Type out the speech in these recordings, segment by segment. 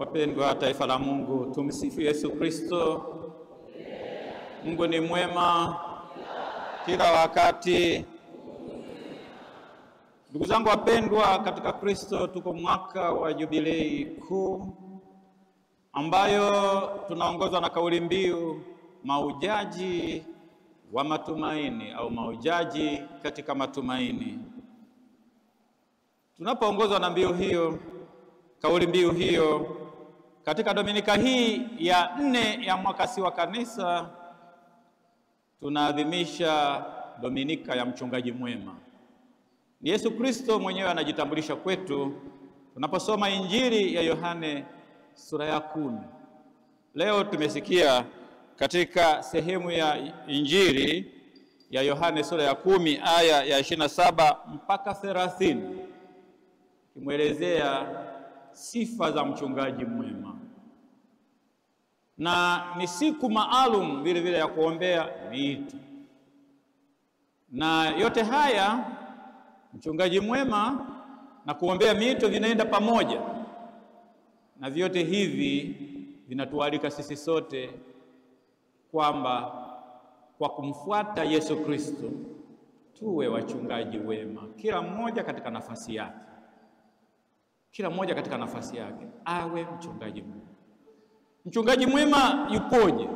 Wapendwa taifa la Mungu, tumsifu Yesu Kristo. Mungu ni mwema kila wakati. Ndugu zangu wapendwa katika Kristo, tuko mwaka wa jubilei kuu ambayo tunaongozwa na kauli mbiu maujaji wa matumaini au maujaji katika matumaini. Tunapoongozwa na mbiu hiyo, kauli mbiu hiyo, katika Dominika hii ya 4 ya mwaka C wa kanisa, tunaadhimisha Dominika ya mchungaji mwema. Ni Yesu Kristo mwenyewe anajitambulisha kwetu tunaposoma Injili ya Yohane sura ya 10. Leo tumesikia katika sehemu ya Injili ya Yohane sura ya 10 aya ya 27 mpaka 30, kimwelezea sifa za mchungaji mwema. Na ni siku maalum vile vile ya kuombea miito. Na yote haya, mchungaji mwema na kuombea miito, vinaenda pamoja. Na vyote hivi vinatualika sisi sote kwamba kwa kumfuata Yesu Kristo tuwe wachungaji wema, kila mmoja katika nafasi yake. Kila mmoja katika nafasi yake awe mchungaji mwema. Mchungaji mwema yupoje?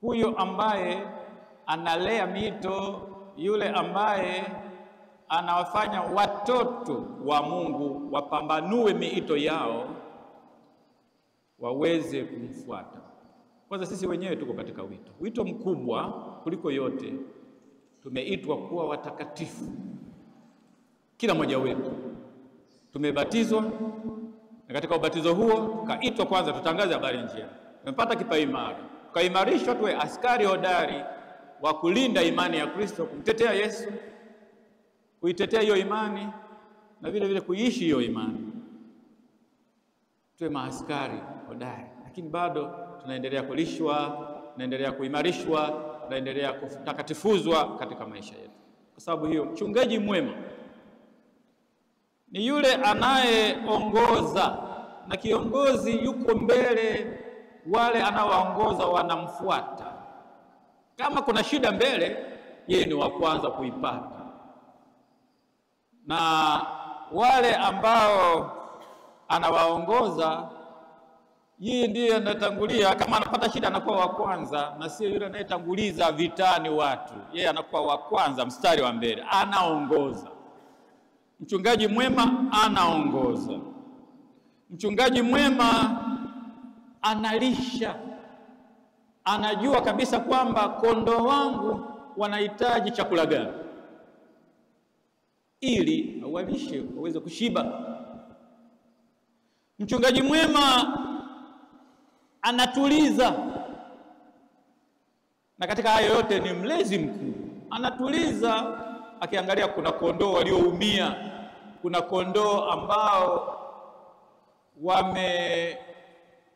Huyo ambaye analea miito, yule ambaye anawafanya watoto wa Mungu wapambanue miito yao, waweze kumfuata. Kwanza sisi wenyewe tuko katika wito mkubwa kuliko yote. Tumeitwa kuwa watakatifu. Kila mmoja wetu tumebatizwa, na katika ubatizo huo tukaitwa kwanza tutangaze habari njema. Tumepata kipaimara, tukaimarishwa tuwe askari hodari wa kulinda imani ya Kristo, kumtetea Yesu, kuitetea hiyo imani na vile vile kuishi hiyo imani. Tuwe maaskari hodari, lakini bado tunaendelea kulishwa, tunaendelea kuimarishwa, tunaendelea kutakatifuzwa katika maisha yetu. Kwa sababu hiyo, mchungaji mwema ni yule anayeongoza, na kiongozi yuko mbele, wale anaowaongoza wanamfuata. Kama kuna shida mbele, yeye ni wa kwanza kuipata. Na wale ambao anawaongoza, yeye ndiye anatangulia. Kama anapata shida, anakuwa wa kwanza, na sio yule anayetanguliza vitani watu. Yeye anakuwa wa kwanza, mstari wa mbele, anaongoza. Mchungaji mwema anaongoza. Mchungaji mwema analisha. Anajua kabisa kwamba kondoo wangu wanahitaji chakula gani, ili awalishe waweze kushiba. Mchungaji mwema anatuliza. Na katika hayo yote ni mlezi mkuu. Anatuliza akiangalia kuna kondoo walioumia, kuna kondoo ambao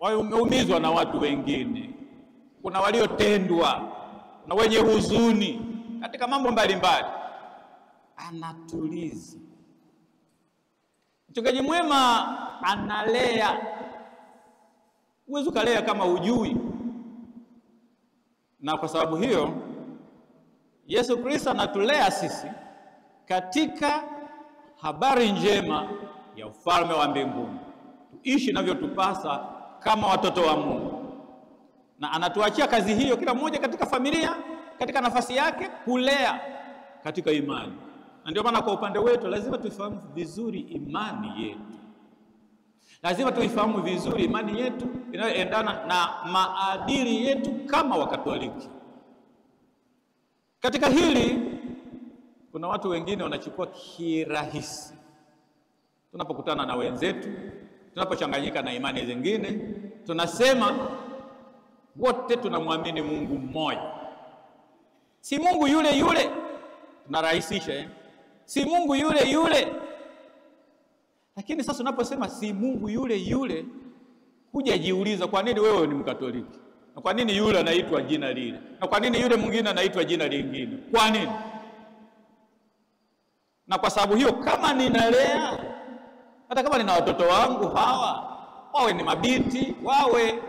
wameumizwa na watu wengine, kuna waliotendwa na wenye huzuni katika mambo mbalimbali. Anatuliza. Mchungaji mwema analea. Huwezi kulea kama hujui. Na kwa sababu hiyo Yesu Kristo anatulea sisi katika habari njema ya ufalme wa mbinguni, tuishi navyotupasa kama watoto wa Mungu. Na anatuachia kazi hiyo, kila mmoja katika familia, katika nafasi yake, kulea katika imani. Na ndio maana kwa upande wetu lazima tuifahamu vizuri imani yetu. Lazima tuifahamu vizuri imani yetu inayoendana na maadili yetu kama Wakatoliki. Katika hili kuna watu wengine wanachukua kirahisi. Tunapokutana na wenzetu, tunapochanganyika na imani zingine, tunasema wote tunamwamini Mungu mmoja. Si Mungu yule yule. Tunarahisisha, si Mungu yule yule. Lakini sasa unaposema si Mungu yule yule, hujajiuliza kwa nini wewe ni Mkatoliki, na kwa nini yule anaitwa jina lile, na kwa nini yule mwingine anaitwa jina lingine. Kwa nini? Na kwa sababu hiyo, kama ninalea Hata kama nina watoto wangu hawa, wawe ni mabinti, wawe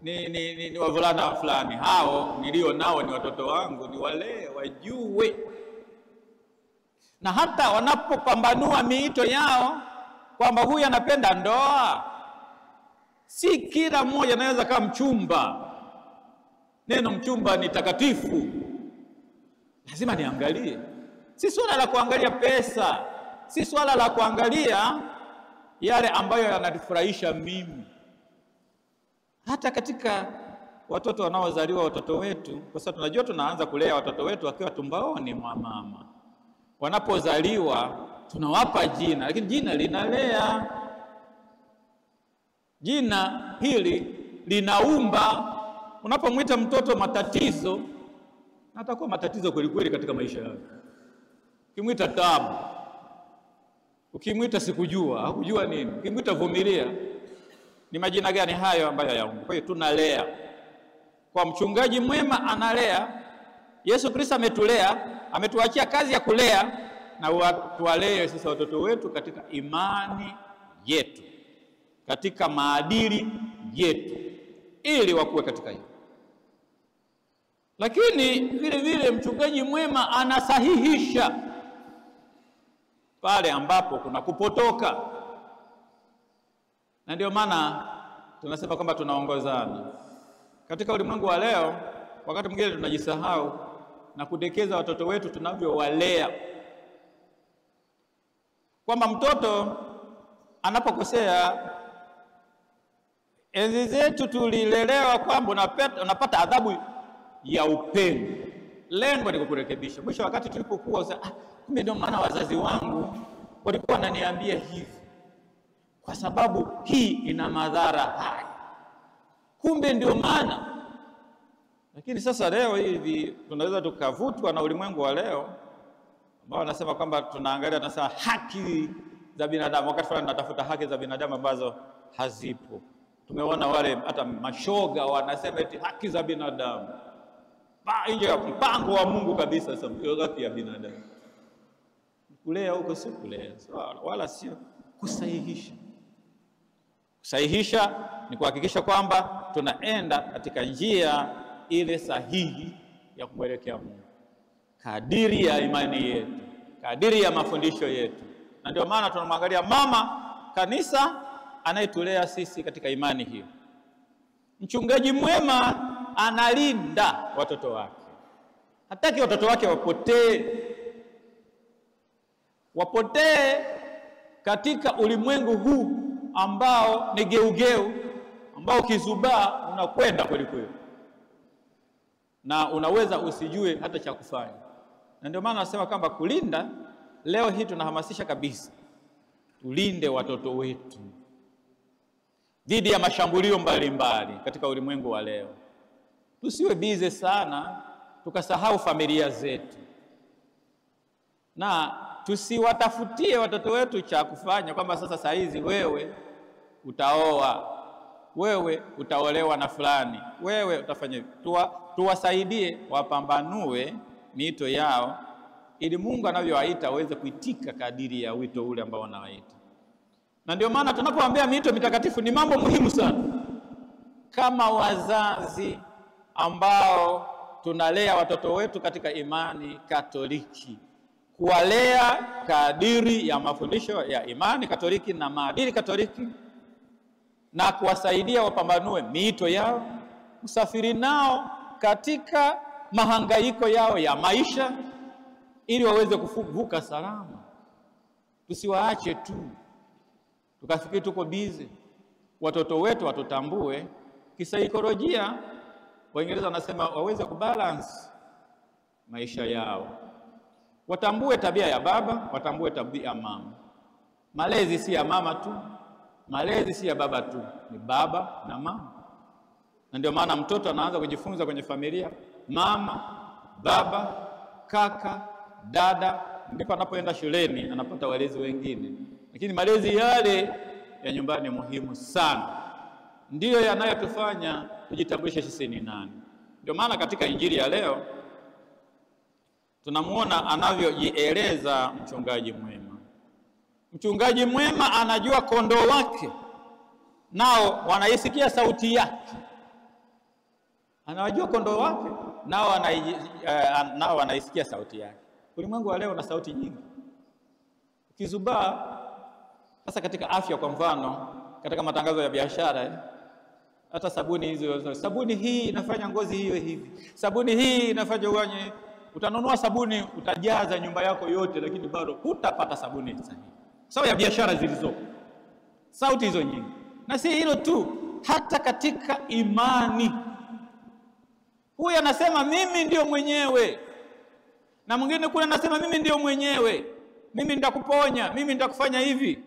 ni wavulana fulani, hao nilio nao ni watoto wangu, ni wale wajue. Na hata wanapopambanua miito yao kwamba huyu anapenda ndoa, si kila mmoja anaweza kama mchumba. Neno mchumba ni takatifu. Lazima niangalie. Si swala la kuangalia pesa, si swala la kuangalia yale ambayo yananifurahisha mimi. Hata katika watoto wanaozaliwa, watoto wetu, kwa sababu tunajua tunaanza kulea watoto wetu wakiwa tumbaoni mwa mama. Wanapozaliwa tunawapa jina, lakini jina linalea. Jina hili linaumba. Unapomwita mtoto matatizo, atakuwa matatizo kweli kweli katika maisha yake. Ukimwita tabu, ukimwita sikujua, hakujua nini, ukimwita vumilia, ni majina gani hayo ambayo yaumba? Kwa hiyo tunalea. Kwa mchungaji mwema analea. Yesu Kristo ametulea, ametuachia kazi ya kulea, na tuwalee sisi watoto wetu katika imani yetu, katika maadili yetu, ili wakuwe katika hiyo. Lakini vile vile mchungaji mwema anasahihisha pale ambapo kuna kupotoka. Na ndio maana tunasema kwamba tunaongozana. Katika ulimwengu wa leo, wakati mwingine tunajisahau na kudekeza watoto wetu tunavyowalea. Kwamba mtoto anapokosea, enzi zetu tulilelewa kwamba unapata adhabu ya upendo. Lengo ni kukurekebisha. Mwisho wakati tulipokuwa kumbe ndio maana wazazi wangu walikuwa wananiambia hivi, kwa sababu hii ina madhara haya. Kumbe ndio maana. Lakini sasa leo hivi tunaweza tukavutwa na ulimwengu wa leo ambao wanasema kwamba tunaangalia, tunasema haki za binadamu. Wakati fulani tunatafuta haki za binadamu ambazo hazipo. Tumeona wale hata mashoga wanasema eti haki za binadamu. Nje ya mpango wa Mungu kabisa. Sasa haki ya binadamu, kulea huko si kulea, wala sio kusahihisha. Kusahihisha ni kuhakikisha kwamba tunaenda katika njia ile sahihi ya kumwelekea Mungu, kadiri ya imani yetu, kadiri ya mafundisho yetu. Na ndio maana tunamwangalia mama kanisa anayetulea sisi katika imani hiyo. Mchungaji mwema analinda watoto wake. Hataki watoto wake wapotee katika ulimwengu huu ambao ni geugeu, ambao kizubaa unakwenda kweli kweli, na unaweza usijue hata cha kufanya. Na ndio maana nasema kwamba kulinda, leo hii tunahamasisha kabisa tulinde watoto wetu dhidi ya mashambulio mbalimbali katika ulimwengu wa leo. Tusiwe bize sana tukasahau familia zetu, na tusiwatafutie watoto wetu cha kufanya kwamba sasa saa hizi wewe utaoa, wewe utaolewa na fulani, wewe utafanya. Tuwasaidie wapambanue miito yao, ili Mungu anavyowaita waweze kuitika kadiri ya wito ule ambao wanawaita. Na ndio maana tunapoambia miito mitakatifu ni mambo muhimu sana. Kama wazazi ambao tunalea watoto wetu katika imani Katoliki, kuwalea kadiri ya mafundisho ya imani Katoliki na maadili Katoliki, na kuwasaidia wapambanue miito yao, kusafiri nao katika mahangaiko yao ya maisha, ili waweze kuvuka salama. Tusiwaache tu tukafikiri tuko bize. Watoto wetu watutambue kisaikolojia. Waingereza wanasema waweze kubalance maisha yao. Watambue tabia ya baba, watambue tabia ya mama. Malezi si ya mama tu, malezi si ya baba tu, ni baba na mama. Na ndio maana mtoto anaanza kujifunza kwenye familia, mama, baba, kaka, dada, ndipo anapoenda shuleni anapata walezi wengine. Lakini malezi yale ya nyumbani muhimu sana, ndiyo yanayotufanya tujitambulishe sisi ni nani. Ndio maana katika Injili ya leo tunamuona anavyojieleza mchungaji mwema. Mchungaji mwema anajua kondoo wake, nao wanaisikia sauti yake. Anawajua kondoo wake, nao wanaisikia sauti yake. Ulimwengu wa leo una sauti nyingi. Ukizubaa sasa katika afya, kwa mfano, katika matangazo ya biashara, hata sabuni hizo, sabuni hii inafanya ngozi hiyo hivi, sabuni hii inafanya uanye. Utanunua sabuni, utajaza nyumba yako yote, lakini bado hutapata sabuni sahihi. Sawa ya biashara zilizopo, sauti hizo nyingi. Na si hilo tu, hata katika imani. Huyu anasema mimi ndio mwenyewe, na mwingine kule anasema mimi ndio mwenyewe, mimi nitakuponya, mimi nitakufanya hivi.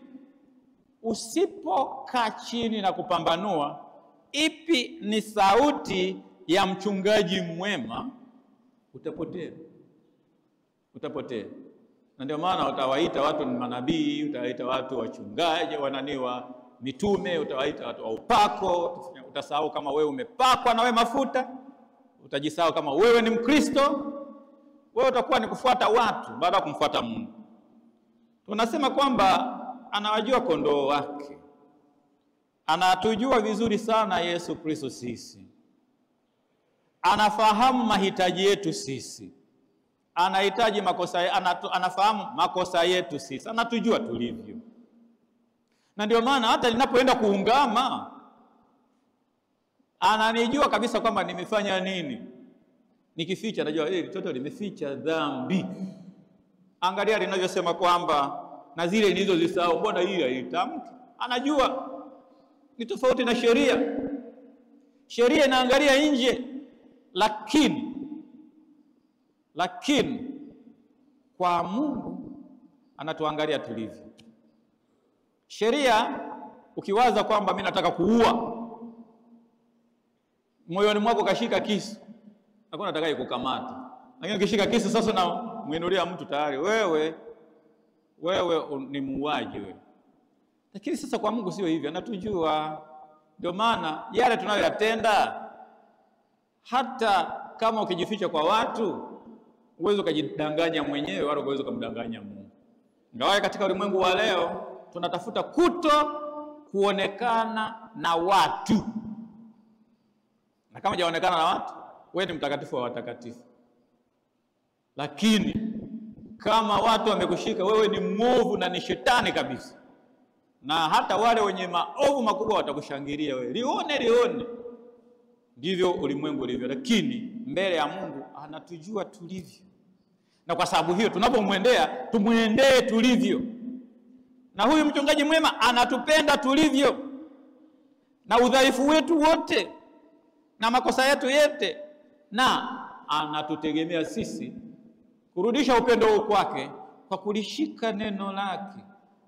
Usipokaa chini na kupambanua ipi ni sauti ya mchungaji mwema, utapotea. Na ndio maana utawaita watu ni manabii, utawaita watu wachungaji, wananiwa mitume, utawaita watu wa upako. Utasahau kama wewe umepakwa na wewe mafuta, utajisahau kama wewe ni Mkristo. Wewe utakuwa ni kufuata watu baada ya kumfuata Mungu. Tunasema kwamba anawajua kondoo wake. Anatujua vizuri sana Yesu Kristo sisi. Anafahamu mahitaji yetu sisi. Anafahamu makosa yetu sisi. Anatujua tulivyo. Na ndio maana hata ninapoenda kuungama, ananijua kabisa kwamba nimefanya nini. Nikificha najua mtoto limeficha dhambi. Angalia linavyosema kwamba na zile nilizozisahau, mbona hii haitamki? Anajua. Ni tofauti na sheria. Sheria inaangalia nje, lakini kwa Mungu anatuangalia tulivyo. Sheria, ukiwaza kwamba mimi nataka kuua, moyoni mwako kashika kisu, hakuna atakaye kukamata. Lakini ukishika kisu sasa na muinulia mtu tayari, wewe ni muuaji wewe. Lakini sasa kwa Mungu sio hivyo, anatujua. Ndio maana yale tunayoyatenda, hata kama ukijificha kwa watu, uwezo kujidanganya mwenyewe wala uwezo kumdanganya Mungu. Ingawa katika ulimwengu wa leo tunatafuta kuonekana na watu. Na kama hujaonekana na watu, wewe ni mtakatifu wa watakatifu. Lakini kama watu wamekushika, wewe ni mwovu na ni shetani kabisa. Na hata wale wenye maovu makubwa watakushangilia wewe. Lione. Ndivyo ulimwengu ulivyo. Lakini mbele ya Mungu anatujua tulivyo. Na kwa sababu hiyo tunapomwendea, tumuendee tulivyo. Na huyu mchungaji mwema anatupenda tulivyo. Na udhaifu wetu wote, na makosa yetu yote, na anatutegemea sisi kurudisha upendo kwake kwa kulishika neno lake,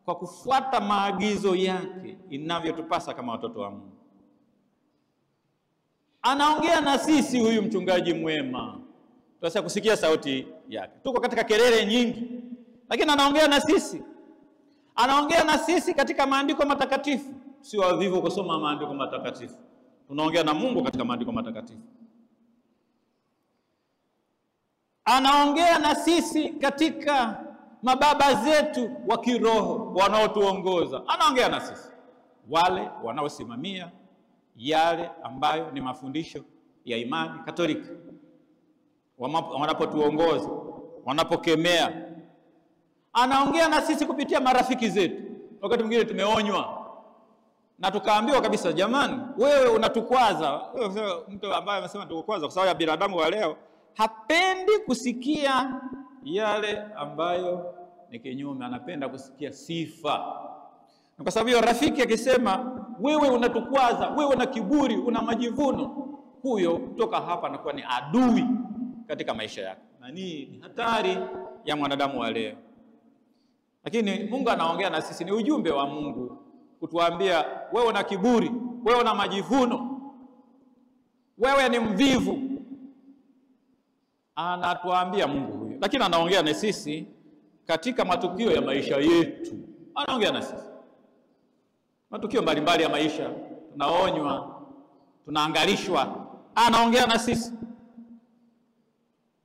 kwa kufuata maagizo yake inavyotupasa kama watoto wa Mungu. Anaongea na sisi huyu mchungaji mwema. Tunaweza kusikia sauti yake. Tuko katika kelele nyingi, lakini anaongea na sisi. Anaongea na sisi katika maandiko matakatifu. Si wavivu kusoma maandiko matakatifu. Tunaongea na Mungu katika maandiko matakatifu. Anaongea na sisi katika mababa zetu wa kiroho wanaotuongoza. Anaongea na sisi, wale wanaosimamia yale ambayo ni mafundisho ya imani Katoliki, wanapotuongoza, wanapokemea. Anaongea na sisi kupitia marafiki zetu. Wakati mwingine tumeonywa na tukaambiwa kabisa, jamani, wewe unatukwaza. Mtu ambaye amesema tukukwaza, kwa sababu ya binadamu wa leo hapendi kusikia yale ambayo ni kinyume, anapenda kusikia sifa. Na kwa sababu hiyo rafiki akisema wewe unatukwaza, wewe una kiburi, una majivuno, huyo kutoka hapa anakuwa ni adui katika maisha yako. Na ni hatari ya mwanadamu wa leo. Lakini Mungu anaongea na sisi, ni ujumbe wa Mungu kutuambia wewe una kiburi, wewe una majivuno, wewe ni mvivu. Anatuambia Mungu huyo. Lakini anaongea na sisi katika matukio ya maisha yetu. Anaongea na sisi matukio mbalimbali ya maisha, tunaonywa, tunaangalishwa. Anaongea na sisi.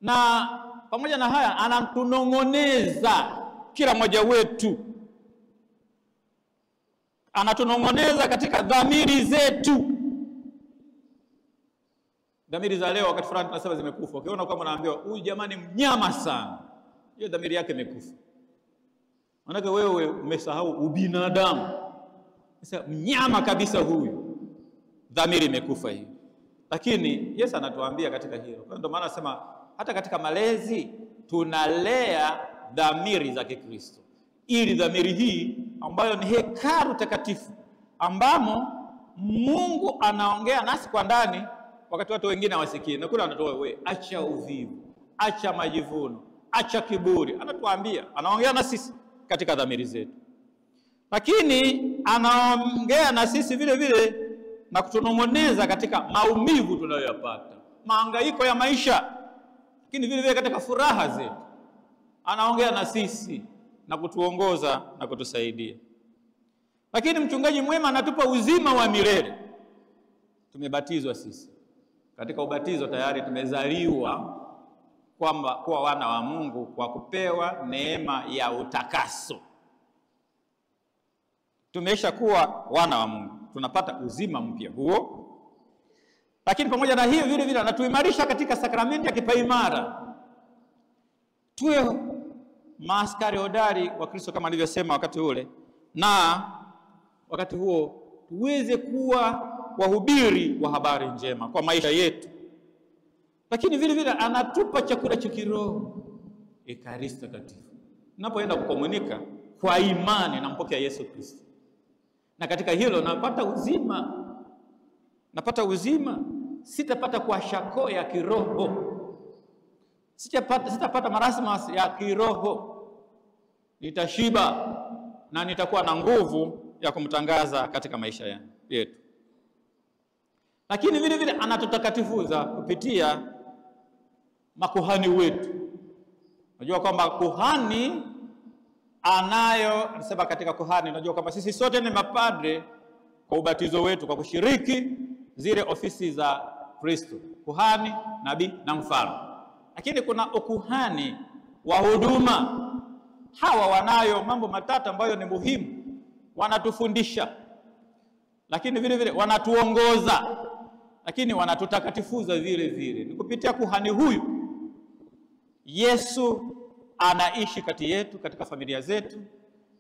Na pamoja na haya anatunong'oneza kila mmoja wetu. anatunong'oneza katika dhamiri zetu. Dhamiri za leo wakati fulani tunasema zimekufa. Ukiona kama unaambiwa huyu jamani mnyama sana, hiyo dhamiri yake imekufa. Maana wewe umesahau ubinadamu. Sasa mnyama kabisa huyu, dhamiri imekufa hiyo. Lakini Yesu anatuambia katika hilo. Kwa ndio maana anasema hata katika malezi tunalea dhamiri za Kikristo, ili dhamiri hii ambayo ni hekalu takatifu ambamo Mungu anaongea nasi kwa ndani wakati watu wengine hawasikii. Na kule anatoa wewe, acha uvivu, acha majivuno, acha kiburi. Anatuambia, anaongea na sisi katika dhamiri zetu. Lakini anaongea na sisi vile vile na kutunong'oneza katika maumivu tunayoyapata, mahangaiko ya maisha. Lakini vile vile katika furaha zetu anaongea na sisi na kutuongoza na kutusaidia. Lakini mchungaji mwema anatupa uzima wa milele. Tumebatizwa sisi. Katika ubatizo tayari tumezaliwa kuwa wana wa Mungu kwa kupewa neema ya utakaso. Tumesha kuwa wana wa Mungu, tunapata uzima mpya huo. Lakini pamoja na hiyo vile vile anatuimarisha katika sakramenti ya kipaimara. Tuwe maaskari hodari wa Kristo kama alivyosema wakati ule, na wakati huo tuweze kuwa wahubiri wa habari njema kwa maisha yetu. Lakini vile vile anatupa chakula cha kiroho, Ekaristi Takatifu. Ninapoenda kukomunika kwa imani nampokea Yesu Kristo, na katika hilo napata uzima. Napata uzima, sitapata kwa shako ya kiroho, sitapata marasima ya kiroho. Nitashiba na nitakuwa na nguvu ya kumtangaza katika maisha yetu. Lakini vile vile anatutakatifuza kupitia makuhani wetu. Unajua kwamba kuhani anasema katika kuhani, unajua kwamba sisi sote ni mapadre kwa ubatizo wetu, kwa kushiriki zile ofisi za Kristo: kuhani, nabii na mfalme. Lakini kuna ukuhani wa huduma. Hawa wanayo mambo matatu ambayo ni muhimu. Wanatufundisha, lakini vile vile wanatuongoza, lakini wanatutakatifuza vile vile. Ni kupitia kuhani huyu Yesu anaishi kati yetu, katika familia zetu.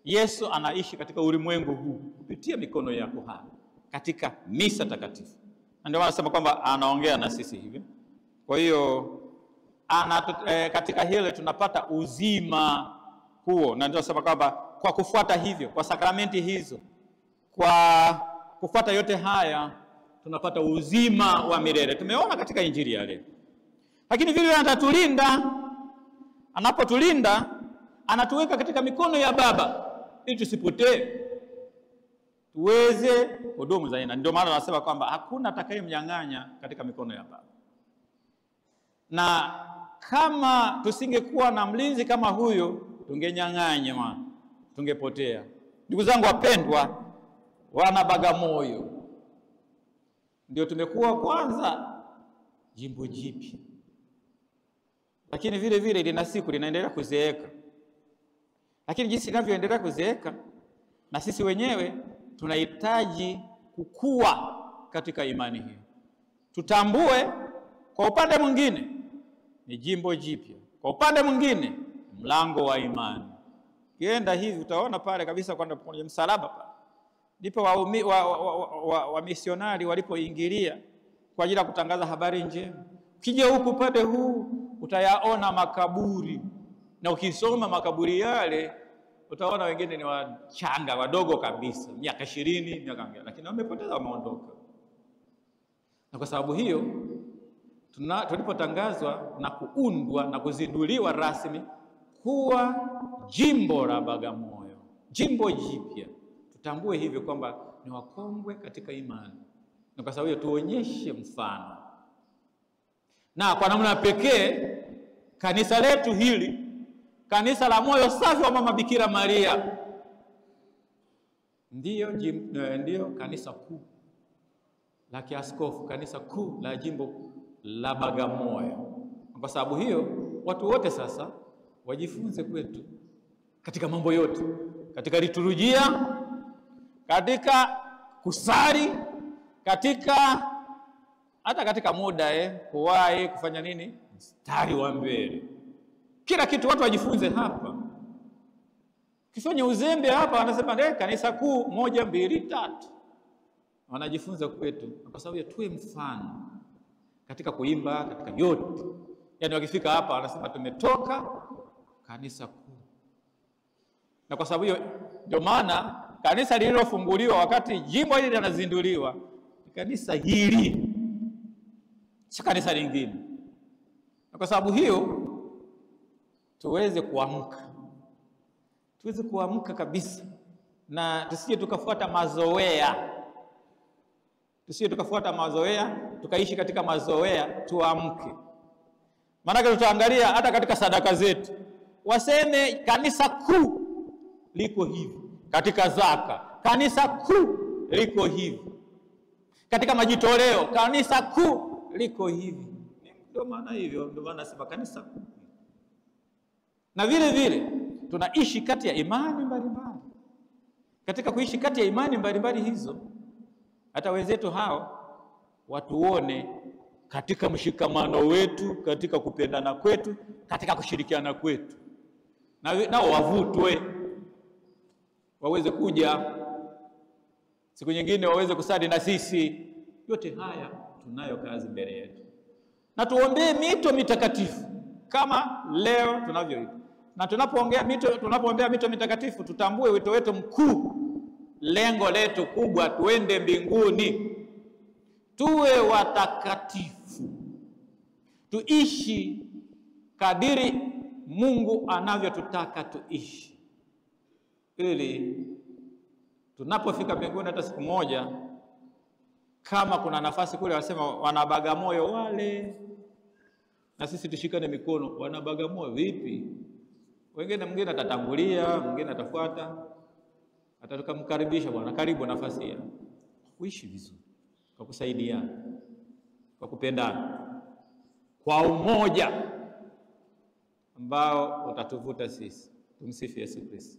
Yesu anaishi katika ulimwengu huu kupitia mikono ya kuhani katika misa takatifu. Ndio wanasema kwamba anaongea na sisi hivyo. Kwa hiyo katika hilo tunapata uzima huo, na ndio nasema kwamba kwa kufuata hivyo, kwa sakramenti hizo, kwa kufuata yote haya tunapata uzima wa milele. Tumeona katika Injili ya leo. Lakini vile anatulinda. Anapotulinda anatuweka katika mikono ya Baba ili tusipotee, tuweze kudumu zaidi. Ndio maana anasema kwamba hakuna atakayemnyang'anya katika mikono ya Baba. Na kama tusingekuwa na mlinzi kama huyo, tungenyang'anywa, tungepotea. Ndugu zangu wapendwa, wana Bagamoyo, ndio tumekuwa kwanza jimbo jipya, lakini vile vile lina siku linaendelea kuzeeka. Lakini jinsi linavyoendelea kuzeeka, na sisi wenyewe tunahitaji kukua katika imani hii. Tutambue kwa upande mwingine ni jimbo jipya, kwa upande mwingine mlango wa imani. Kienda hivi utaona pale kabisa kwamba kwenye msalaba pale ndipo wa misionari walipoingilia kwa ajili ya kutangaza habari njema. Ukija huku pande huu utayaona makaburi, na ukisoma makaburi yale utaona wengine ni wachanga wadogo kabisa, miaka 20, miaka ngapi, lakini wamepoteza, wameondoka. Na kwa sababu hiyo tulipotangazwa na kuundwa na kuzinduliwa rasmi kuwa jimbo la Bagamoyo, jimbo jipya, tutambue hivyo kwamba ni wakongwe katika imani. Na kwa sababu hiyo tuonyeshe mfano. Na kwa namna pekee kanisa letu hili, kanisa la Moyo Safi wa Mama Bikira Maria, ndiyo kanisa kuu la kiaskofu, kanisa kuu la jimbo la Bagamoyo. Kwa sababu hiyo watu wote sasa wajifunze kwetu katika mambo yote, katika liturujia, katika kusali, hata katika muda kuwahi kufanya nini, mstari wa mbele. Kila kitu watu wajifunze hapa. Kifanya uzembe hapa wanasema kanisa kuu 1 2 3. Wanajifunza kwetu kwa sababu tuwe mfano katika kuimba, katika yote. Yaani wakifika hapa wanasema tumetoka kanisa kuu. Na kwa sababu hiyo ndio maana kanisa lililofunguliwa wakati jimbo hili linazinduliwa ni kanisa hili, si kanisa lingine. Na kwa sababu hiyo tuweze kuamka kabisa, na tusije tukafuata mazoea, tukaishi katika mazoea. Tuamke, maana tutaangalia hata katika sadaka zetu, waseme kanisa kuu liko hivi, katika zaka kanisa kuu liko hivi, katika majitoleo kanisa kuu liko hivi. Ndio maana nasema kanisa kuu. Na vile vile tunaishi kati ya imani mbalimbali. Katika kuishi kati ya imani mbalimbali hizo, hata wenzetu hao watuone katika mshikamano wetu, katika kupendana kwetu, katika kushirikiana kwetu, nao wavutwe, waweze kuja siku nyingine, waweze kusali na sisi. Yote haya tunayo kazi mbele yetu, na tuombee mito mitakatifu kama leo tunavyoita. Na tunapoombea mito mitakatifu, tutambue wito wetu mkuu, lengo letu kubwa, tuende mbinguni, tuwe watakatifu, tuishi kadiri Mungu anavyotutaka tuishi, ili tunapofika mbinguni hata siku moja, kama kuna nafasi kule, wasema wana Bagamoyo wale, na sisi tushikane mikono. Wana Bagamoyo vipi? Mwingine atatangulia, mwingine atafuata, tukamkaribisha, bwana karibu nafasi ya kuishi vizuri, kwa kusaidiana, kwa kupendana, kwa umoja ambao utatuvuta sisi. Tumsifu Yesu Kristo.